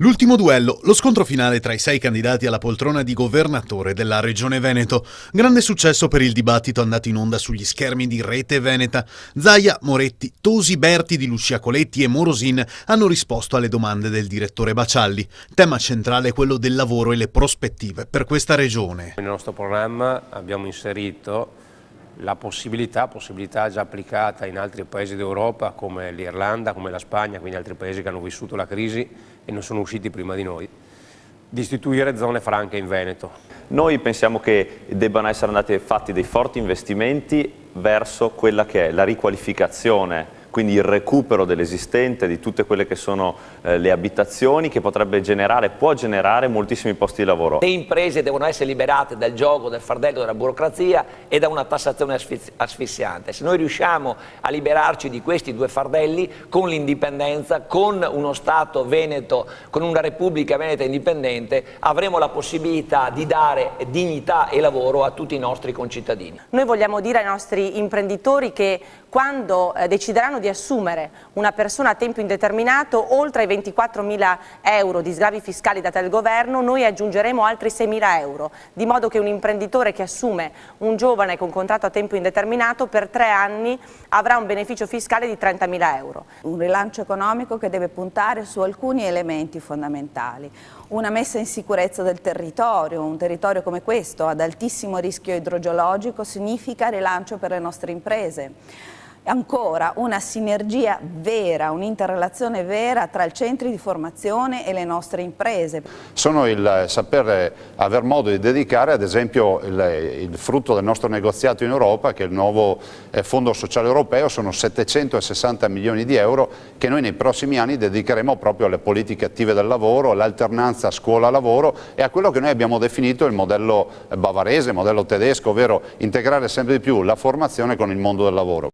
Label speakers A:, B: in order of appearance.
A: L'ultimo duello, lo scontro finale tra i 6 candidati alla poltrona di governatore della Regione Veneto. Grande successo per il dibattito andato in onda sugli schermi di Rete Veneta. Zaia, Moretti, Tosi, Berti di Lucia Coletti e Morosin hanno risposto alle domande del direttore Bacialli. Tema centrale è quello del lavoro e le prospettive per questa regione.
B: Nel nostro programma abbiamo inserito la possibilità già applicata in altri paesi d'Europa come l'Irlanda, come la Spagna, quindi altri paesi che hanno vissuto la crisi e non sono usciti prima di noi, di istituire zone franche in Veneto.
C: Noi pensiamo che debbano essere andati fatti dei forti investimenti verso quella che è la riqualificazione, quindi il recupero dell'esistente, di tutte quelle che sono le abitazioni, che può generare moltissimi posti di lavoro.
D: Le imprese devono essere liberate dal gioco, dal fardello della burocrazia e da una tassazione asfissiante. Se noi riusciamo a liberarci di questi due fardelli, con l'indipendenza, con uno Stato veneto, con una Repubblica veneta indipendente, avremo la possibilità di dare dignità e lavoro a tutti i nostri concittadini.
E: Noi vogliamo dire ai nostri imprenditori che quando decideranno di assumere una persona a tempo indeterminato, oltre ai 24.000 euro di sgravi fiscali dati dal governo, noi aggiungeremo altri 6.000 euro, di modo che un imprenditore che assume un giovane con contratto a tempo indeterminato per 3 anni avrà un beneficio fiscale di 30.000 euro.
F: Un rilancio economico che deve puntare su alcuni elementi fondamentali. Una messa in sicurezza del territorio, un territorio come questo ad altissimo rischio idrogeologico significa rilancio per le nostre imprese. Ancora una sinergia vera, un'interrelazione vera tra i centri di formazione e le nostre imprese.
G: Sono il saper aver modo di dedicare ad esempio il frutto del nostro negoziato in Europa, che è il nuovo Fondo Sociale Europeo, sono 760 milioni di euro che noi nei prossimi anni dedicheremo proprio alle politiche attive del lavoro, all'alternanza scuola-lavoro e a quello che noi abbiamo definito il modello bavarese, il modello tedesco, ovvero integrare sempre di più la formazione con il mondo del lavoro.